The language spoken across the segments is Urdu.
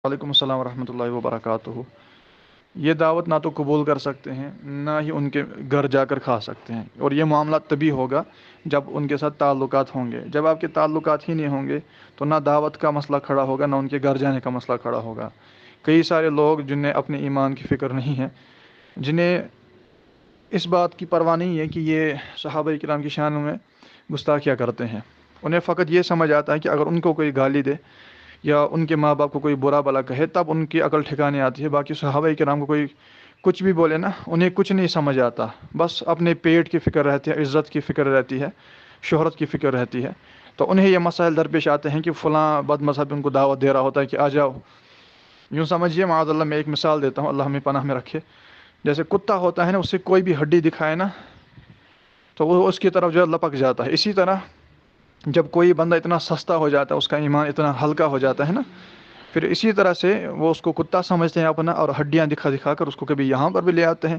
وعلیکم السلام ورحمۃ اللہ وبرکاتہ۔ یہ دعوت نہ تو قبول کر سکتے ہیں، نہ ہی ان کے گھر جا کر کھا سکتے ہیں، اور یہ معاملہ تبھی ہوگا جب ان کے ساتھ تعلقات ہوں گے۔ جب آپ کے تعلقات ہی نہیں ہوں گے تو نہ دعوت کا مسئلہ کھڑا ہوگا، نہ ان کے گھر جانے کا مسئلہ کھڑا ہوگا۔ کئی سارے لوگ جنہیں اپنے ایمان کی فکر نہیں ہے، جنہیں اس بات کی پرواہ نہیں ہے کہ یہ صحابہ کرام کی شان میں گستاخیاں کرتے ہیں، انہیں فقط یہ سمجھ آتا ہے کہ اگر ان کو کوئی گالی دے یا ان کے ماں باپ کو کوئی برا بلا کہے تب ان کی عقل ٹھکانے آتی ہے۔ باقی صحابہ کرام کو کوئی کچھ بھی بولے نا، انہیں کچھ نہیں سمجھ آتا، بس اپنے پیٹ کی فکر رہتی ہے، عزت کی فکر رہتی ہے، شہرت کی فکر رہتی ہے۔ تو انہیں یہ مسائل درپیش آتے ہیں کہ فلاں بد مذہب ان کو دعوت دے رہا ہوتا ہے کہ آ جاؤ۔ یوں سمجھیے، معاذ اللہ، میں ایک مثال دیتا ہوں، اللہ ہمیں پناہ میں رکھے۔ جیسے کتا ہوتا ہے نا، اس سے کوئی بھی ہڈی دکھائے نا تو وہ اس کی طرف جو ہے لپک جاتا ہے۔ اسی طرح جب کوئی بندہ اتنا سستا ہو جاتا ہے، اس کا ایمان اتنا ہلکا ہو جاتا ہے نا، پھر اسی طرح سے وہ اس کو کتا سمجھتے ہیں اپنا، اور ہڈیاں دکھا دکھا کر اس کو کبھی یہاں پر بھی لے آتے ہیں،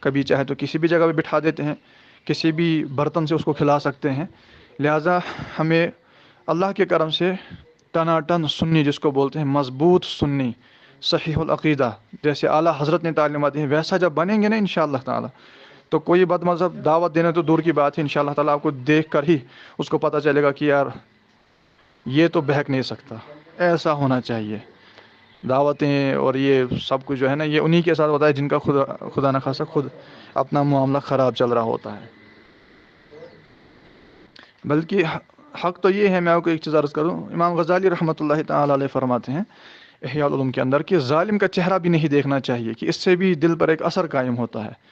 کبھی چاہے تو کسی بھی جگہ پہ بٹھا دیتے ہیں، کسی بھی برتن سے اس کو کھلا سکتے ہیں۔ لہٰذا ہمیں اللہ کے کرم سے ٹناٹن سنی، جس کو بولتے ہیں مضبوط سنی، صحیح العقیدہ، جیسے اعلیٰ حضرت نے تعلیمات دی ہیں، ویسا جب بنیں گے نا انشاءاللہ تعالی، تو کوئی بد مذہب دعوت دینا تو دور کی بات ہے، انشاءاللہ تعالی آپ کو دیکھ کر ہی اس کو پتہ چلے گا کہ یار یہ تو بہک نہیں سکتا، ایسا ہونا چاہیے۔ دعوتیں اور یہ سب کچھ جو ہے نا، یہ انہی کے ساتھ ہوتا ہے جن کا خدا نخواستہ خود اپنا معاملہ خراب چل رہا ہوتا ہے۔ بلکہ حق تو یہ ہے، میں آپ کو ایک چیز عرض کروں، امام غزالی رحمۃ اللہ تعالی علیہ فرماتے ہیں احیاء العلوم کے اندر کہ ظالم کا چہرہ بھی نہیں دیکھنا چاہیے، کہ اس سے بھی دل پر ایک اثر قائم ہوتا ہے۔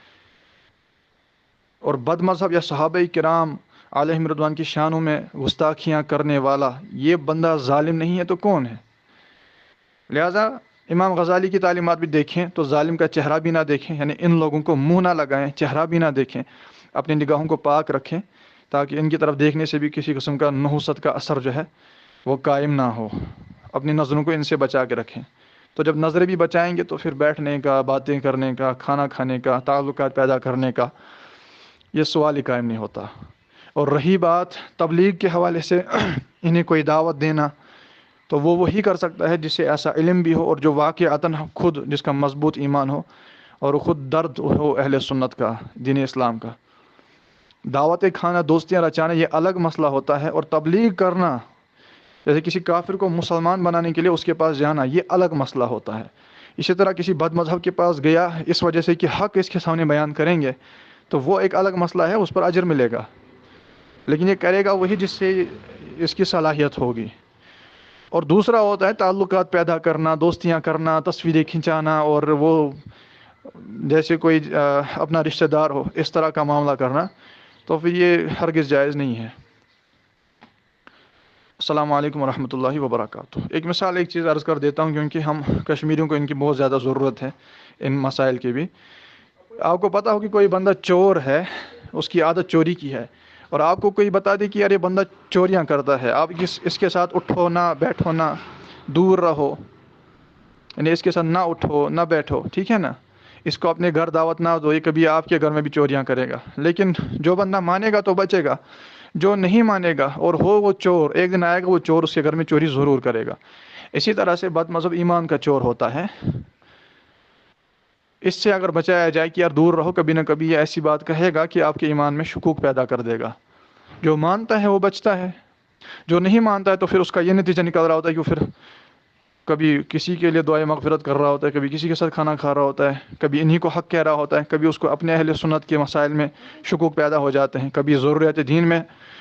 اور بد مذہب یا صحابہ کرام علیہم رضوان کی شانوں میں گستاخیاں کرنے والا یہ بندہ ظالم نہیں ہے تو کون ہے؟ لہذا امام غزالی کی تعلیمات بھی دیکھیں تو ظالم کا چہرہ بھی نہ دیکھیں، یعنی ان لوگوں کو منہ نہ لگائیں، چہرہ بھی نہ دیکھیں، اپنی نگاہوں کو پاک رکھیں، تاکہ ان کی طرف دیکھنے سے بھی کسی قسم کا نحوست کا اثر جو ہے وہ قائم نہ ہو۔ اپنی نظروں کو ان سے بچا کے رکھیں۔ تو جب نظریں بھی بچائیں گے تو پھر بیٹھنے کا، باتیں کرنے کا، کھانا کھانے کا، تعلقات پیدا کرنے کا یہ سوال ہی قائم نہیں ہوتا۔ اور رہی بات تبلیغ کے حوالے سے انہیں کوئی دعوت دینا، تو وہ وہی کر سکتا ہے جس سے ایسا علم بھی ہو، اور جو واقعتاً خود جس کا مضبوط ایمان ہو، اور خود درد ہو اہل سنت کا، دین اسلام کا۔ دعوتیں کھانا، دوستیاں رچانا یہ الگ مسئلہ ہوتا ہے، اور تبلیغ کرنا، جیسے کسی کافر کو مسلمان بنانے کے لیے اس کے پاس جانا، یہ الگ مسئلہ ہوتا ہے۔ اسی طرح کسی بد مذہب کے پاس گیا اس وجہ سے کہ حق اس کے سامنے بیان کریں گے، تو وہ ایک الگ مسئلہ ہے، اس پر اجر ملے گا، لیکن یہ کرے گا وہی جس سے اس کی صلاحیت ہوگی۔ اور دوسرا ہوتا ہے تعلقات پیدا کرنا، دوستیاں کرنا، تصویریں کھنچانا، اور وہ جیسے کوئی اپنا رشتہ دار ہو اس طرح کا معاملہ کرنا، تو پھر یہ ہرگز جائز نہیں ہے۔ السلام علیکم ورحمۃ اللہ وبرکاتہ۔ ایک مثال، ایک چیز عرض کر دیتا ہوں، کیونکہ ہم کشمیریوں کو ان کی بہت زیادہ ضرورت ہے، ان مسائل کی بھی۔ آپ کو پتہ ہو کہ کوئی بندہ چور ہے، اس کی عادت چوری کی ہے، اور آپ کو کوئی بتا دے کہ یار یہ بندہ چوریاں کرتا ہے، آپ اس کے ساتھ اٹھو نہ بیٹھو، نہ دور رہو، یعنی اس کے ساتھ نہ اٹھو نہ بیٹھو، ٹھیک ہے نا، اس کو اپنے گھر دعوت نہ دو، یہ کبھی آپ کے گھر میں بھی چوریاں کرے گا۔ لیکن جو بندہ مانے گا تو بچے گا، جو نہیں مانے گا اور ہو وہ چور، ایک دن آئے گا وہ چور اس کے گھر میں چوری ضرور کرے گا۔ اسی طرح سے بد مذہب ایمان کا چور ہوتا ہے، اس سے اگر بچایا جائے کہ یار دور رہو، کبھی نہ کبھی یہ ایسی بات کہے گا کہ آپ کے ایمان میں شکوک پیدا کر دے گا۔ جو مانتا ہے وہ بچتا ہے، جو نہیں مانتا ہے تو پھر اس کا یہ نتیجہ نکل رہا ہوتا ہے کہ پھر کبھی کسی کے لیے دعائے مغفرت کر رہا ہوتا ہے، کبھی کسی کے ساتھ کھانا کھا رہا ہوتا ہے، کبھی انہی کو حق کہہ رہا ہوتا ہے، کبھی اس کو اپنے اہل سنت کے مسائل میں شکوک پیدا ہو جاتے ہیں، کبھی ضروریات دین میں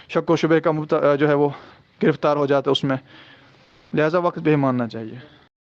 شک و شبہ کا جو ہے وہ گرفتار ہو جاتا ہے اس میں۔ لہٰذا وقت پہ ہی ماننا چاہیے۔